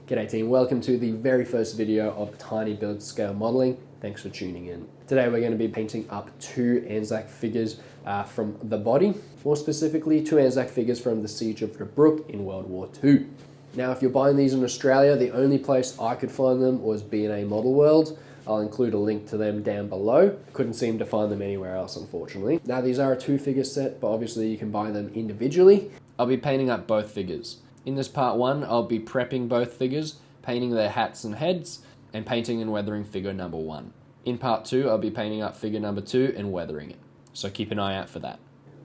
G'day team, welcome to the very first video of Tiny Build Scale Modeling. Thanks for tuning in. Today we're going to be painting up two ANZAC figures from the Bodi, more specifically two ANZAC figures from the Siege of Tobruk in World War II. Now if you're buying these in Australia, the only place I could find them was B&A Model World. I'll include a link to them down below. Couldn't seem to find them anywhere else, unfortunately. Now these are a two figure set, but obviously you can buy them individually. I'll be painting up both figures. In this part one, I'll be prepping both figures, painting their hats and heads, and painting and weathering figure number one. In part two, I'll be painting up figure number two and weathering it. So keep an eye out for that.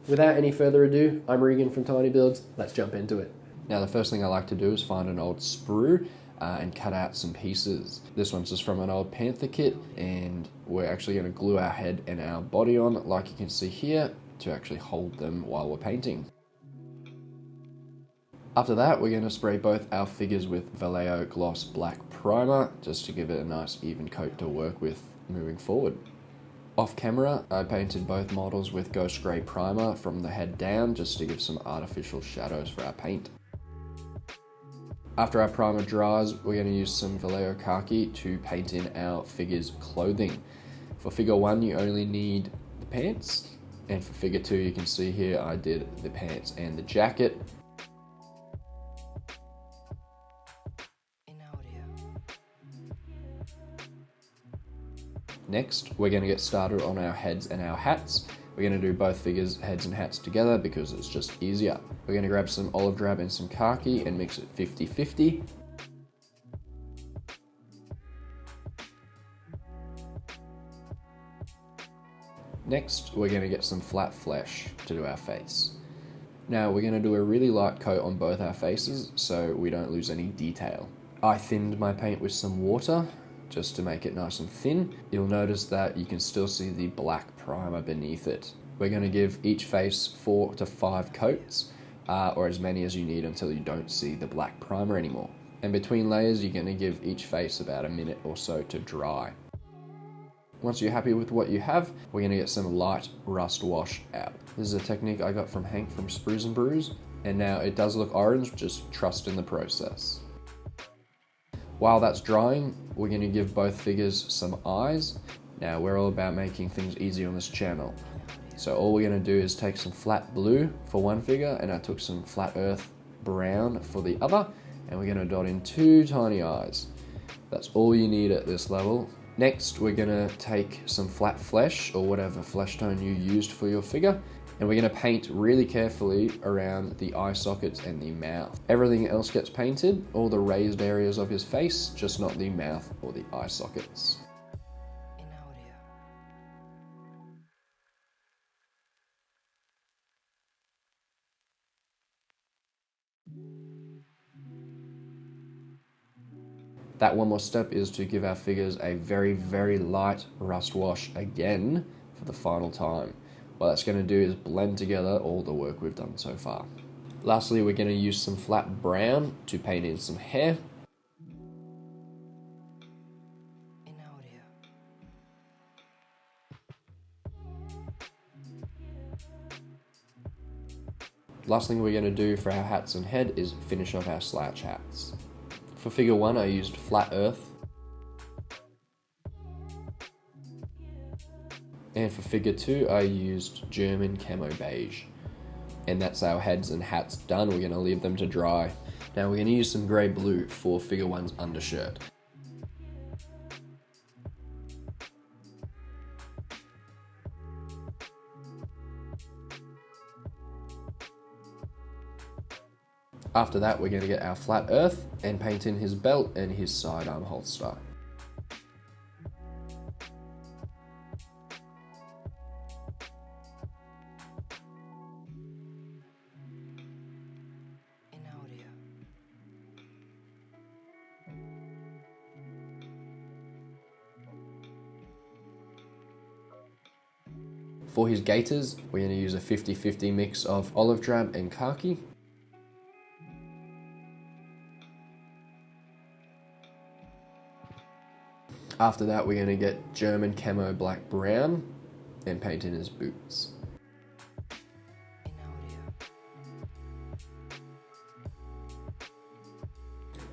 Without any further ado, I'm Regan from Tiny Builds. Let's jump into it. Now the first thing I like to do is find an old sprue and cut out some pieces. This one's just from an old Panther kit, and we're actually going to glue our head and our body on, like you can see here, to actually hold them while we're painting. After that, we're going to spray both our figures with Vallejo Gloss Black Primer, just to give it a nice even coat to work with moving forward. Off camera, I painted both models with Ghost Grey Primer from the head down, just to give some artificial shadows for our paint. After our primer dries, we're going to use some Vallejo Khaki to paint in our figure's clothing. For figure one, you only need the pants, and for figure two, you can see here I did the pants and the jacket. Next, we're going to get started on our heads and our hats. We're going to do both figures' heads and hats together because it's just easier. We're going to grab some olive drab and some khaki and mix it 50-50. Next, we're going to get some flat flesh to do our face. Now, we're going to do a really light coat on both our faces so we don't lose any detail. I thinned my paint with some water, just to make it nice and thin. You'll notice that you can still see the black primer beneath it. We're going to give each face 4 to 5 coats, or as many as you need until you don't see the black primer anymore. And between layers, you're going to give each face about a minute or so to dry. Once you're happy with what you have, we're going to get some light rust wash out. This is a technique I got from Hank from Sprues and Brews, and now it does look orange, just trust in the process. While that's drying, we're going to give both figures some eyes. Now, we're all about making things easy on this channel. So all we're going to do is take some flat blue for one figure, and I took some flat earth brown for the other, and we're going to dot in 2 tiny eyes. That's all you need at this level. Next, we're going to take some flat flesh, or whatever flesh tone you used for your figure, and we're going to paint really carefully around the eye sockets and the mouth. Everything else gets painted, all the raised areas of his face, just not the mouth or the eye sockets. That one more step is to give our figures a very, very light rust wash again for the final time. What that's going to do is blend together all the work we've done so far. Lastly, we're going to use some flat brown to paint in some hair. Last thing we're going to do for our hats and head is finish off our slouch hats. For figure one, I used flat earth. And for figure two, I used German camo beige. And that's our heads and hats done. We're going to leave them to dry. Now we're going to use some grey blue for figure one's undershirt. After that, we're going to get our flat earth and paint in his belt and his sidearm holster. For his gaiters, we're going to use a 50-50 mix of olive drab and khaki. After that, we're going to get German camo black brown and paint in his boots.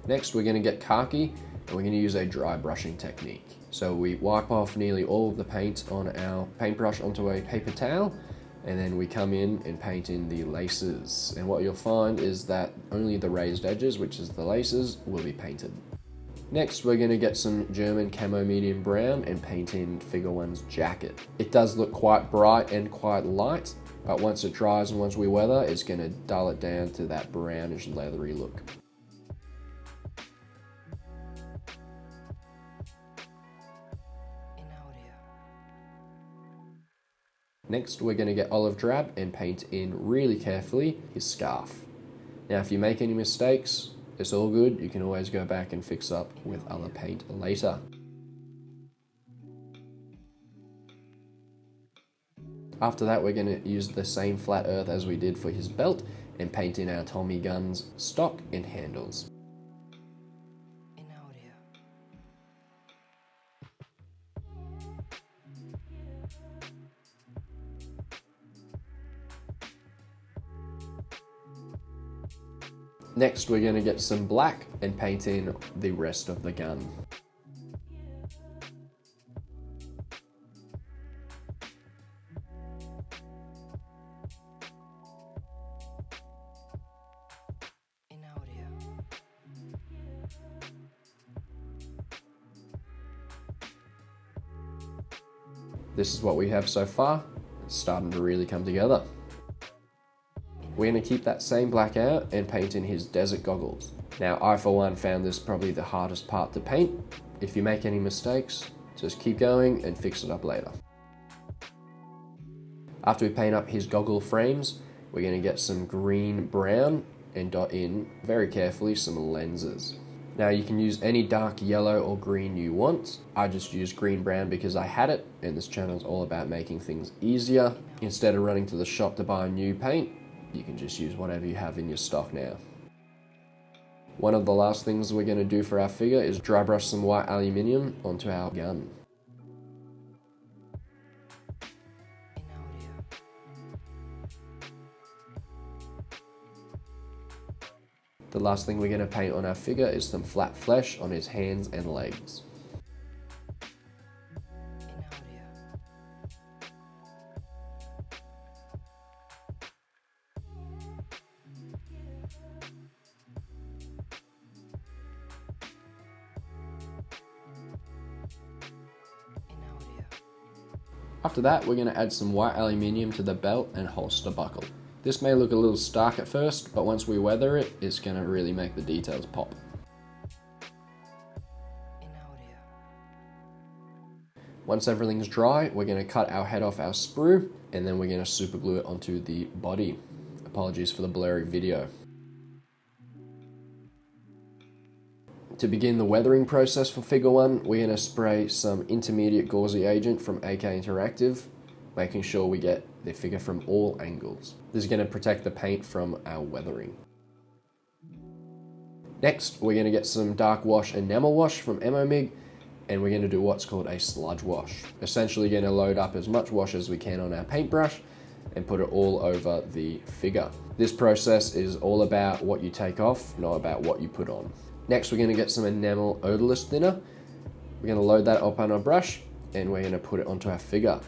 Next, we're going to get khaki, and we're going to use a dry brushing technique. So we wipe off nearly all of the paint on our paintbrush onto a paper towel, and then we come in and paint in the laces. And what you'll find is that only the raised edges, which is the laces, will be painted. Next, we're going to get some German camo medium brown and paint in figure 1's jacket. It does look quite bright and quite light, but once it dries and once we weather, it's going to dull it down to that brownish leathery look. Next, we're going to get olive drab and paint in really carefully his scarf. Now, if you make any mistakes, it's all good. You can always go back and fix up with other paint later. After that, we're going to use the same flat earth as we did for his belt and paint in our Tommy gun's stock and handles. Next, we're going to get some black and paint in the rest of the gun. This is what we have so far. It's starting to really come together. We're going to keep that same black out and paint in his desert goggles. Now, I for one found this probably the hardest part to paint. If you make any mistakes, just keep going and fix it up later. After we paint up his goggle frames, we're going to get some green brown and dot in, very carefully, some lenses. Now, you can use any dark yellow or green you want. I just used green brown because I had it, and this channel is all about making things easier. Instead of running to the shop to buy new paint, you can just use whatever you have in your stock now. One of the last things we're going to do for our figure is dry brush some white aluminium onto our gun. The last thing we're going to paint on our figure is some flat flesh on his hands and legs. After that, we're going to add some white aluminium to the belt and holster buckle. This may look a little stark at first, but once we weather it, it's going to really make the details pop. Once everything's dry, we're going to cut our head off our sprue, and then we're going to super glue it onto the body. Apologies for the blurry video. To begin the weathering process for figure 1, we're going to spray some intermediate gauzy agent from AK Interactive, making sure we get the figure from all angles. This is going to protect the paint from our weathering. Next, we're going to get some dark wash enamel wash from MOMIG, and we're going to do what's called a sludge wash. Essentially going to load up as much wash as we can on our paintbrush and put it all over the figure. This process is all about what you take off, not about what you put on. Next, we're going to get some enamel odorless thinner. We're going to load that up on our brush and we're going to put it onto our figure.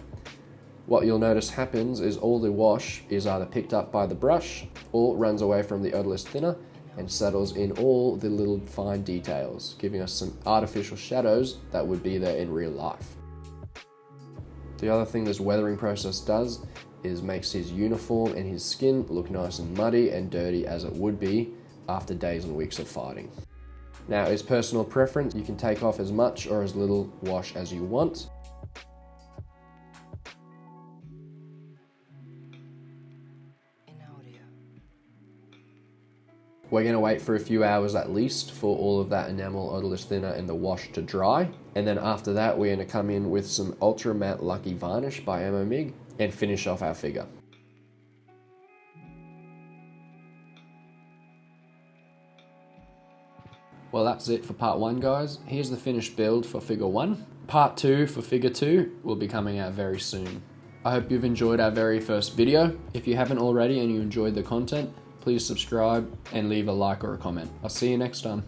What you'll notice happens is all the wash is either picked up by the brush or runs away from the odorless thinner and settles in all the little fine details, giving us some artificial shadows that would be there in real life. The other thing this weathering process does is makes his uniform and his skin look nice and muddy and dirty as it would be after days and weeks of fighting. Now, it's personal preference. You can take off as much or as little wash as you want. We're going to wait for a few hours at least for all of that enamel odorless thinner and the wash to dry. And then after that, we're going to come in with some Ultra Matte Lucky Varnish by MOMIG and finish off our figure. Well, that's it for part 1, guys. Here's the finished build for figure 1. Part 2 for figure 2 will be coming out very soon. I hope you've enjoyed our very first video. If you haven't already and you enjoyed the content, please subscribe and leave a like or a comment. I'll see you next time.